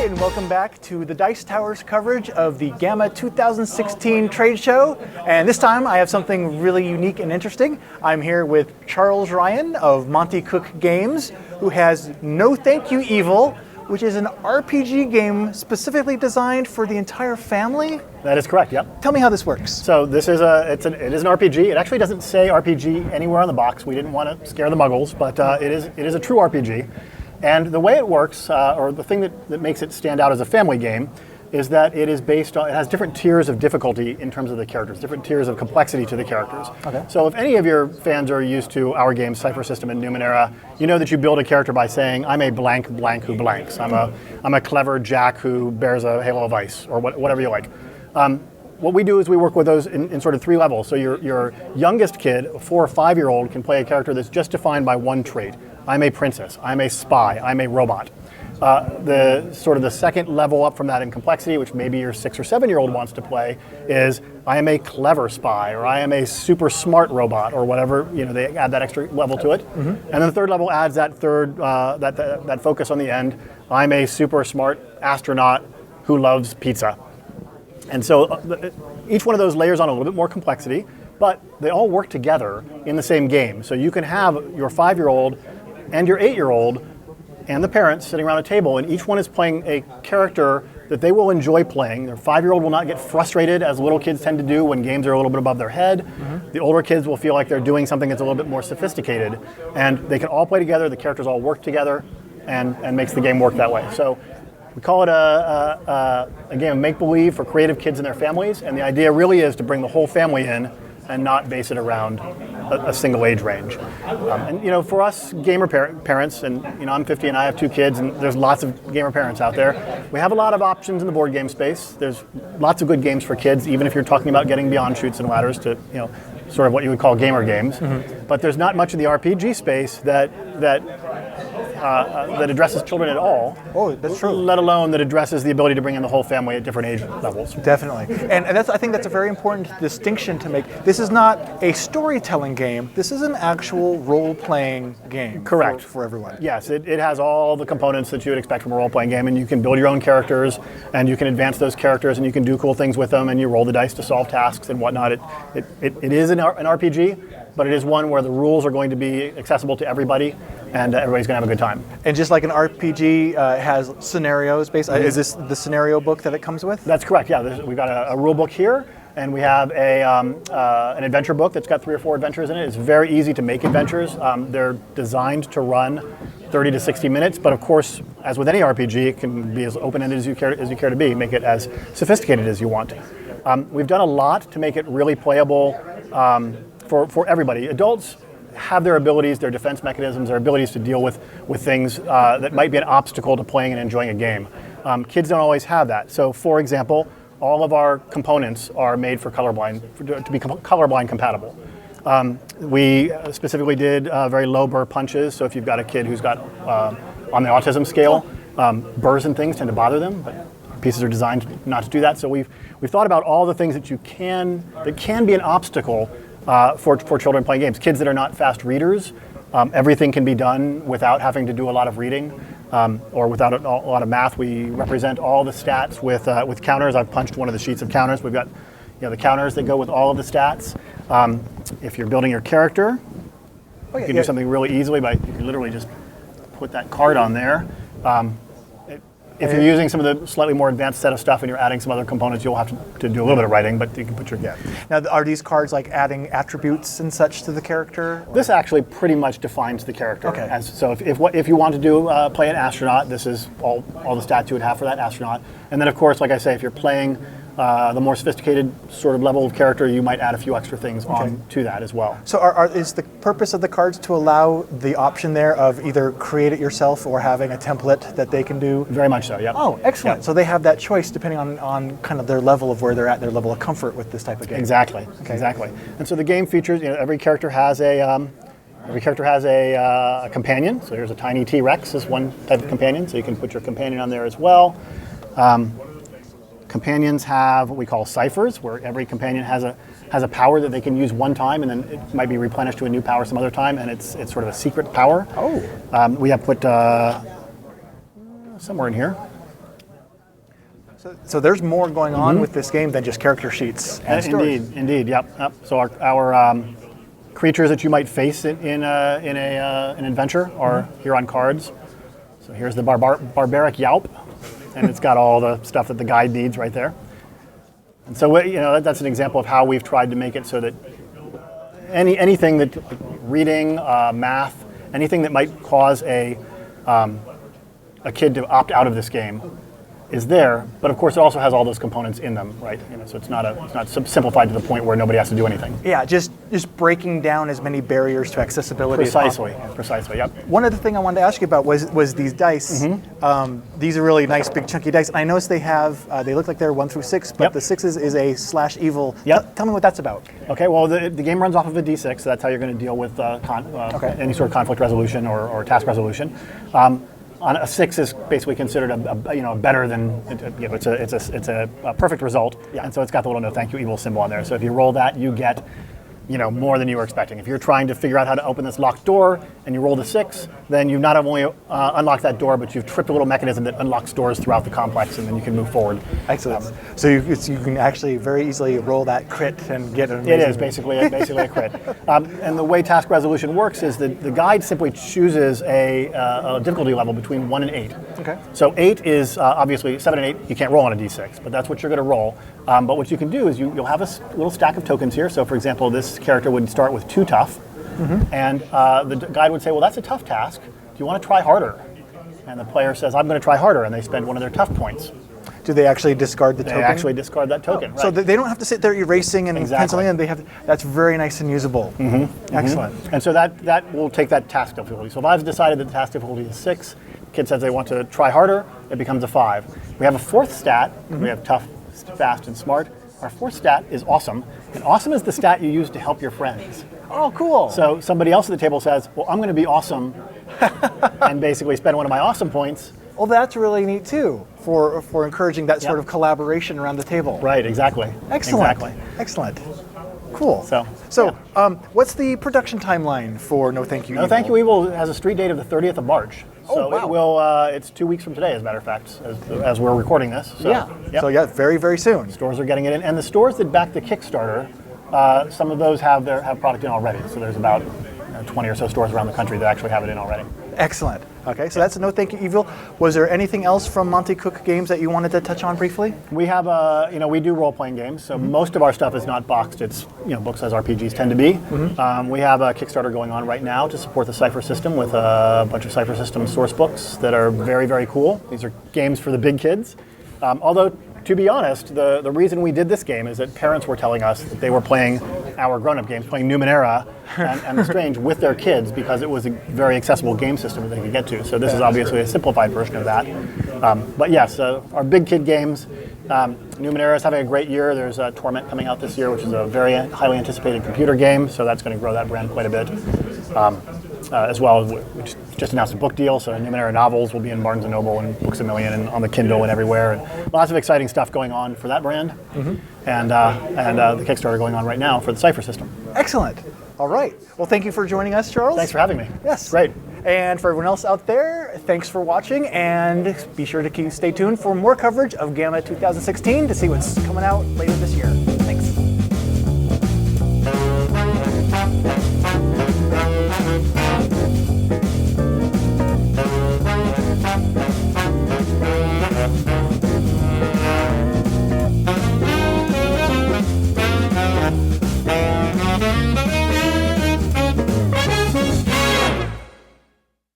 and welcome back to the Dice Tower's coverage of the GAMA 2016 Trade Show. And this time I have something really unique and interesting. I'm here with Charles Ryan of Monte Cook Games, who has No Thank You Evil, which is an RPG game specifically designed for the entire family. That is correct, yep. Tell me how this works. So this is it is an RPG. It actually doesn't say RPG anywhere on the box. We didn't want to scare the muggles, but it is a true RPG. And the way it works, or the thing that makes it stand out as a family game, is that it is based on, it has different tiers of difficulty in terms of the characters, different tiers of complexity to the characters. Okay. So if any of your fans are used to our game, Cypher System and Numenera, you know that you build a character by saying, I'm a blank blank who blanks. I'm a clever Jack who bears a halo of ice, or whatever you like. What we do is we work with those in sort of three levels. So your youngest kid, a 4 or 5-year-old, can play a character that's just defined by one trait. I'm a princess, I'm a spy, I'm a robot. The second level up from that in complexity, which maybe your 6 or 7-year-old wants to play, is I am a clever spy, or I am a super smart robot, or whatever. You know, they add that extra level to it. Mm-hmm. And then the third level adds that third that focus on the end. I'm a super smart astronaut who loves pizza. And so each one of those layers on a little bit more complexity, but they all work together in the same game. So you can have your 5-year-old and your 8-year-old and the parents sitting around a table, and each one is playing a character that they will enjoy playing. Their 5-year-old will not get frustrated, as little kids tend to do when games are a little bit above their head. Mm-hmm. The older kids will feel like they're doing something that's a little bit more sophisticated, and they can all play together, the characters all work together, and makes the game work that way. So we call it a game of make-believe for creative kids and their families, and the idea really is to bring the whole family in and not base it around a single age range. And you know, for us gamer parents, and you know, I'm 50 and I have 2 kids, and there's lots of gamer parents out there. We have a lot of options in the board game space. There's lots of good games for kids, even if you're talking about getting beyond Chutes and Ladders to, you know, sort of what you would call gamer games. Mm-hmm. But there's not much in the RPG space that addresses children at all. Oh, that's true. Let alone that addresses the ability to bring in the whole family at different age levels. Definitely. And I think that's a very important distinction to make. This is not a storytelling game. This is an actual role-playing game. Correct. For everyone. Yes, it has all the components that you would expect from a role-playing game, and you can build your own characters, and you can advance those characters, and you can do cool things with them, and you roll the dice to solve tasks and whatnot. It is an RPG, but it is one where the rules are going to be accessible to everybody, and everybody's going to have a good time. And just like an RPG has scenarios based, is this the scenario book that it comes with? That's correct, yeah. We've got a rule book here, and we have an adventure book that's got 3 or 4 adventures in it. It's very easy to make adventures. They're designed to run 30 to 60 minutes, but of course, as with any RPG, it can be as open-ended as you care to be. Make it as sophisticated as you want. We've done a lot to make it really playable for everybody. Adults have their abilities, their defense mechanisms, their abilities to deal with things that might be an obstacle to playing and enjoying a game. Kids don't always have that. So, for example, all of our components are made for to be colorblind compatible. We specifically did very low burr punches. So if you've got a kid who's got on the autism scale, burrs and things tend to bother them, but pieces are designed not to do that. So we've thought about all the things that can be an obstacle for children playing games. Kids that are not fast readers, everything can be done without having to do a lot of reading or without a lot of math. We represent all the stats with counters. I've punched one of the sheets of counters. We've got the counters that go with all of the stats. If you're building your character, you can do something really easily by you can literally just put that card on there. If you're using some of the slightly more advanced set of stuff and you're adding some other components, you'll have to do a little bit of writing, but you can put your get. Now, are these cards like adding attributes and such to the character? Or? This actually pretty much defines the character. Okay. So if you want to do play an astronaut, this is all the stats you would have for that astronaut. And then of course, like I say, if you're playing the more sophisticated sort of level of character, you might add a few extra things on to that as well. So is the purpose of the cards to allow the option there of either create it yourself or having a template that they can do? Very much so, yeah. Oh, excellent. Yep. so they have that choice depending on kind of their level of where they're at, their level of comfort with this type of game. Exactly, exactly. And so the game features, every character has a companion. So here's a tiny T-Rex is one type of companion, so you can put your companion on there as well. Companions have what we call ciphers, where every companion has a power that they can use one time, and then it might be replenished to a new power some other time, and it's sort of a secret power. Oh. We have put somewhere in here. So there's more going on with this game than just character sheets and stories. Indeed, yep. So our creatures that you might face in an adventure are here on cards. So here's the barbaric Yaup, and it's got all the stuff that the guide needs right there. And so that's an example of how we've tried to make it so that anything that reading, math, anything that might cause a kid to opt out of this game is there, but of course it also has all those components in them, right? So it's not simplified to the point where nobody has to do anything. Yeah, just breaking down as many barriers to accessibility as possible. Precisely, yep. One other thing I wanted to ask you about was these dice. These are really nice, big, chunky dice. And I noticed they look like they're 1 through 6, but the 6s is a /evil. Tell me what that's about. Okay, well, the game runs off of a D6, so that's how you're going to deal with any sort of conflict resolution or task resolution. On a 6 is basically considered a better than it's a perfect result, and so it's got the little no thank you evil symbol on there. So if you roll that, you get more than you were expecting. If you're trying to figure out how to open this locked door and you roll the 6, then you've not only unlocked that door, but you've tripped a little mechanism that unlocks doors throughout the complex, and then you can move forward. Excellent. So you can actually very easily roll that crit and get an amazing... It is basically a crit. And the way task resolution works is that the guide simply chooses a difficulty level between 1 and 8. Okay. So 8 is obviously 7 and 8. You can't roll on a d6, but that's what you're going to roll. But what you can do is you'll have a little stack of tokens here. So for example, this character would start with 2 tough, and the guide would say, well, that's a tough task. Do you want to try harder? And the player says, I'm going to try harder, and they spend one of their tough points. Do they actually discard the token? They actually discard that token, right. So they don't have to sit there erasing and penciling in. That's very nice and usable. Excellent. And so that will take that task difficulty. So if I've decided that the task difficulty is 6, the kid says they want to try harder, it becomes a 5. We have a 4th stat. We have tough, fast, and smart. Our 4th stat is awesome, and awesome is the stat you use to help your friends. Oh, cool. So somebody else at the table says, well, I'm going to be awesome, and basically spend one of my awesome points. Well, that's really neat too, for encouraging that sort of collaboration around the table. Right, exactly. Excellent. Exactly. Excellent. Cool. So what's the production timeline for No Thank You Evil? No Thank You Evil has a street date of the 30th of March. So wow. it will. It's 2 weeks from today, as a matter of fact, as we're recording this. So, So very, very soon. Stores are getting it in, and the stores that back the Kickstarter, some of those have product in already. So there's about 20 or so stores around the country that actually have it in already. Excellent. Okay, so that's a No Thank You Evil. Was there anything else from Monte Cook Games that you wanted to touch on briefly? We have we do role-playing games, so most of our stuff is not boxed. It's books as RPGs tend to be. We have a Kickstarter going on right now to support the Cypher system with a bunch of Cypher system source books that are very, very cool. These are games for the big kids. Although, to be honest, the reason we did this game is that parents were telling us that they were playing our grown-up games, playing Numenera and The Strange with their kids because it was a very accessible game system that they could get to. So this is obviously a simplified version of that. But yes, our big kid games, Numenera is having a great year. There's Torment coming out this year, which is a very highly anticipated computer game, so that's going to grow that brand quite a bit. As well, which just announced a book deal, so Numenera novels will be in Barnes & Noble and Books A Million and on the Kindle and everywhere. And lots of exciting stuff going on for that brand. And the Kickstarter going on right now for the Cypher system. Excellent. All right. Well, thank you for joining us, Charles. Thanks for having me. Yes. Great. And for everyone else out there, thanks for watching, and be sure to stay tuned for more coverage of GAMA 2016 to see what's coming out later this year. Thanks.